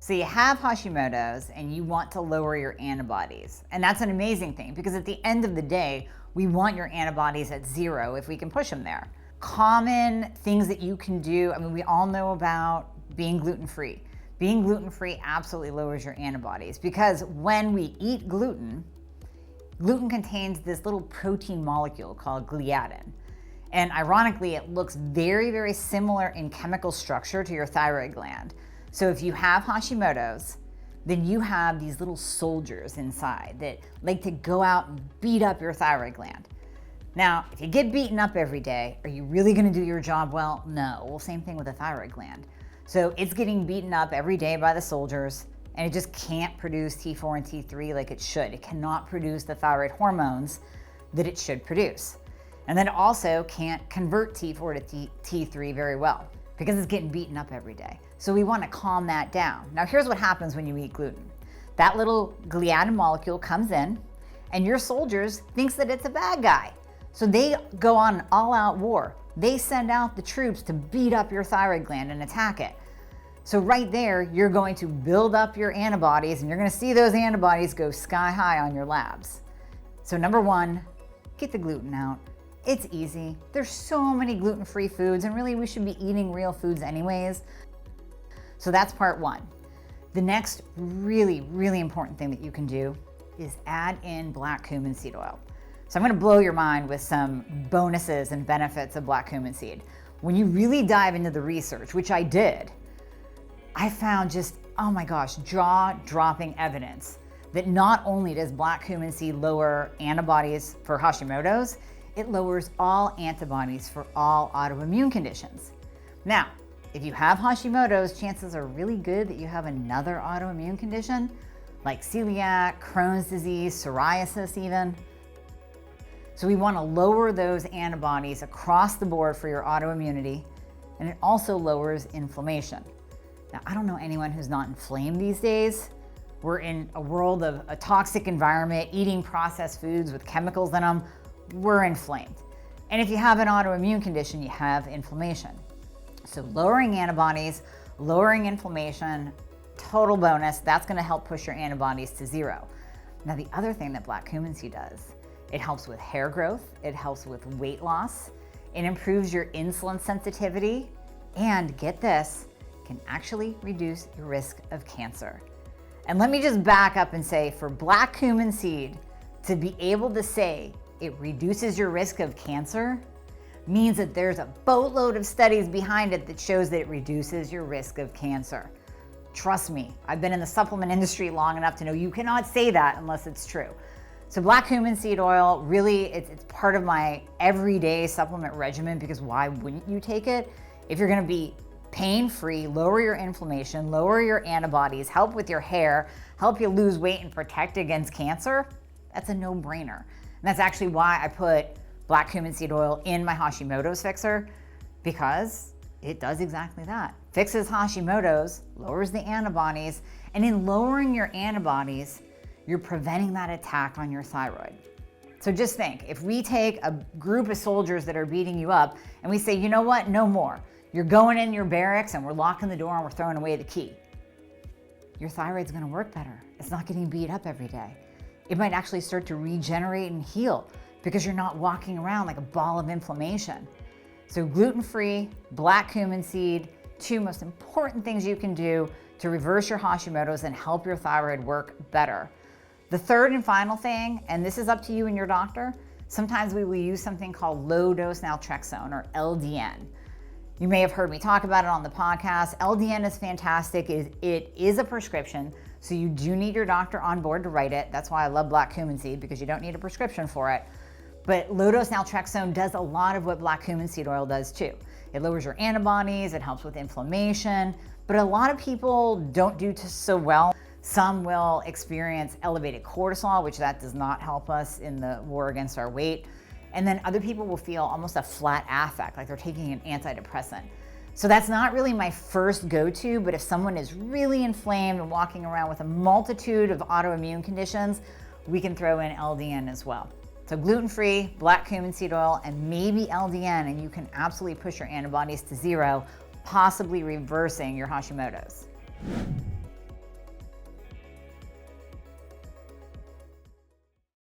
So you have Hashimoto's and you want to lower your antibodies. And that's an amazing thing because at the end of the day, we want your antibodies at 0 if we can push them there. Common things that you can do, I mean, we all know about being gluten-free. Being gluten-free absolutely lowers your antibodies because when we eat gluten, gluten contains this little protein molecule called gliadin. And ironically, it looks very, very similar in chemical structure to your thyroid gland. So if you have Hashimoto's, then you have these little soldiers inside that like to go out and beat up your thyroid gland. Now, if you get beaten up every day, are you really gonna do your job well? No. Well, same thing with the thyroid gland. So it's getting beaten up every day by the soldiers, and it just can't produce T4 and T3 like it should. It cannot produce the thyroid hormones that it should produce. And then it also can't convert T4 to T3 very well because it's getting beaten up every day. So we want to calm that down. Now here's what happens when you eat gluten. That little gliadin molecule comes in and your soldiers thinks that it's a bad guy. So they go on an all-out war. They send out the troops to beat up your thyroid gland and attack it. So right there, you're going to build up your antibodies and you're going to see those antibodies go sky high on your labs. So number one, get the gluten out. It's easy. There's so many gluten-free foods and really we should be eating real foods anyways. So that's part one. The next really, really important thing that you can do is add in black cumin seed oil. So I'm gonna blow your mind with some bonuses and benefits of black cumin seed. When you really dive into the research, which I did, I found just, oh my gosh, jaw-dropping evidence that not only does black cumin seed lower antibodies for Hashimoto's, it lowers all antibodies for all autoimmune conditions. Now, if you have Hashimoto's, chances are really good that you have another autoimmune condition like celiac, Crohn's disease, psoriasis even. So we want to lower those antibodies across the board for your autoimmunity, and it also lowers inflammation. Now, I don't know anyone who's not inflamed these days. We're in a world of a toxic environment, eating processed foods with chemicals in them. We're inflamed. And if you have an autoimmune condition, you have inflammation. So lowering antibodies, lowering inflammation, total bonus. That's gonna help push your antibodies to 0. Now the other thing that black cumin seed does, it helps with hair growth, it helps with weight loss, it improves your insulin sensitivity, and get this, can actually reduce your risk of cancer. And let me just back up and say, for black cumin seed to be able to say it reduces your risk of cancer means that there's a boatload of studies behind it that shows that it reduces your risk of cancer. Trust me, I've been in the supplement industry long enough to know you cannot say that unless it's true. So black cumin seed oil, really, it's part of my everyday supplement regimen because why wouldn't you take it? If you're gonna be pain-free, lower your inflammation, lower your antibodies, help with your hair, help you lose weight and protect against cancer, that's a no-brainer. And that's actually why I put black cumin seed oil in my Hashimoto's Fixxr, because it does exactly that. Fixes Hashimoto's, lowers the antibodies, and in lowering your antibodies, you're preventing that attack on your thyroid. So just think, if we take a group of soldiers that are beating you up and we say, you know what, no more. You're going in your barracks and we're locking the door and we're throwing away the key. Your thyroid's gonna work better. It's not getting beat up every day. It might actually start to regenerate and heal because you're not walking around like a ball of inflammation. So gluten-free, black cumin seed, 2 most important things you can do to reverse your Hashimoto's and help your thyroid work better. The third and final thing, and this is up to you and your doctor, sometimes we will use something called low-dose naltrexone or LDN. You may have heard me talk about it on the podcast. LDN is fantastic. It is a prescription, so you do need your doctor on board to write it. That's why I love black cumin seed, because you don't need a prescription for it. But low-dose naltrexone does a lot of what black cumin seed oil does too. It lowers your antibodies, it helps with inflammation, but a lot of people don't do so well. Some will experience elevated cortisol, which that does not help us in the war against our weight. And then other people will feel almost a flat affect, like they're taking an antidepressant. So that's not really my first go-to, but if someone is really inflamed and walking around with a multitude of autoimmune conditions, we can throw in LDN as well. So gluten-free, black cumin seed oil, and maybe LDN, and you can absolutely push your antibodies to 0, possibly reversing your Hashimoto's.